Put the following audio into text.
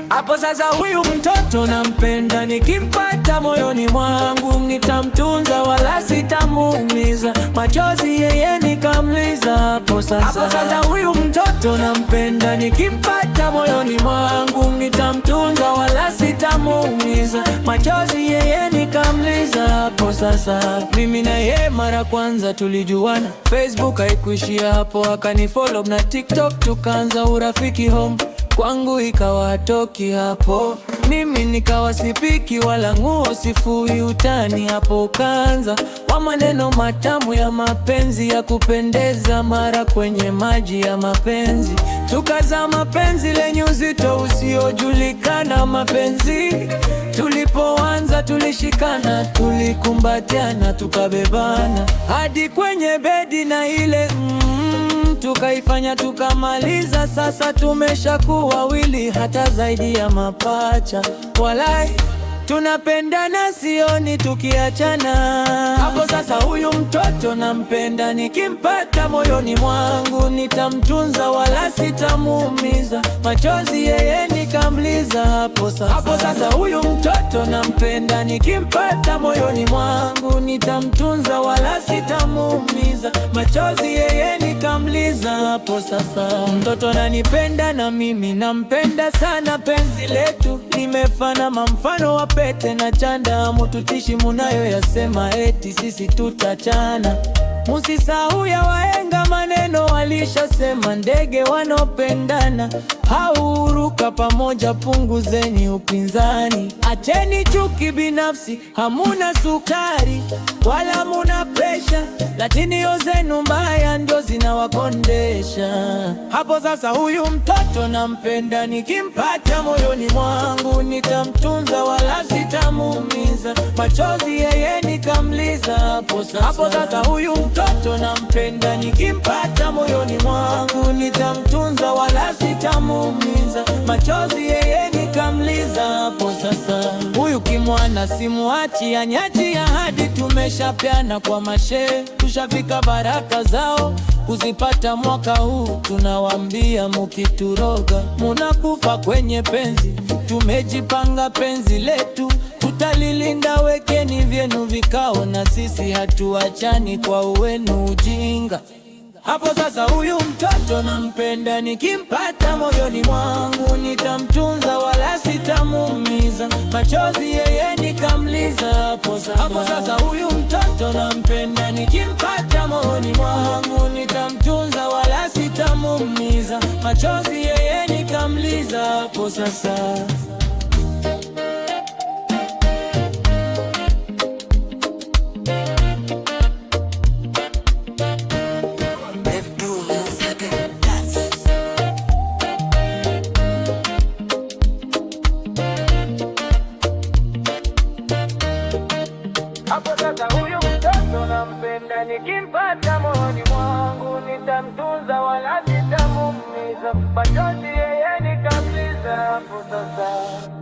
Hapo sasa huyu mtoto nampenda, nikimpata moyoni mwangu nitamtunza wala sitamuumiza, machozi yeye nikamliza. Hapo sasa huyu mtoto nampenda, nikimpata moyoni mwangu nitamtunza wala sitamuumiza, machozi yeye nikamliza. Hapo sasa mimi na yeye mara kwanza tulijuana, Facebook haikuishia hapo, akanifollow na TikTok, tukaanza urafiki home. Kwangu ikawa toki hapo, mimi nikawa sipiki wala nguo sifui, utani hapo kaanza wa maneno matamu ya mapenzi ya kupendeza, mara kwenye maji ya mapenzi tukaza mapenzi lenye uzito usiojulikana. Mapenzi tulipoanza tulishikana, tulikumbatiana, tukabebana hadi kwenye bedi na ile tukaifanya tukamaliza. Sasa tumeshakuwa wawili, hata zaidi ya mapacha. Walai tunapendana, sioni tukiachana. Hapo sasa huyu mtoto nampenda, nikimpata moyoni mwangu nitamtunza wala sitamuumiza, machozi yeye nikamliza. Hapo sasa huyu mtoto nampenda, nikimpata moyoni mwangu nitamtunza wala sitamuumiza, machozi yeye nikamliza. Hapo sasa mtoto ananipenda na mimi nampenda sana, penzi letu nimefana mfano wa pete na chanda, mututishi munayo yasema eti sisi tutachana. Musisahau ya wahenga maneno walishasema, ndege wanopendana hauruka pamoja, punguzeni upinzani, acheni chuki binafsi, hamuna sukari wala hamuna presha, lakini yo zenu mbaya ndio zinawakondesha. Hapo sasa huyu mtoto nampenda, nikimpata moyoni mwangu nitamtunza wala sitamuumiza, machozi yeye nikamliza. Hapo sasa huyu mtoto nampenda, nikimpata moyoni mwangu nitamtunza wala sitamuumiza, machozi yeye nikamliza. Hapo sasa huyu kimwana simuachi, anyachi hadi tumeshapeana kwa mashe, tushafika baraka zao kuzipata mwaka huu. Tunawambia mukituroga munakufa kwenye penzi, tumejipanga penzi letu tutalilinda, wekeni vyenu vikao na sisi hatuachani kwa uwenu ujinga. Hapo sasa huyu mtoto nampenda, nikimpata moyoni mwangu nitamtunza wala sitamuumiza, machozi yeye nikamliza. Hapo sasa huyu mtoto nampenda, nikimpata moyoni mwangu nitamtunza wala sitamuumiza, machozi yeye nikamliza. Hapo sasa huyu mtoto nampenda, nikimpata moyoni mwangu nitamtunza wala sitamuumiza, machozi yeye nikamliza. Hapo sasa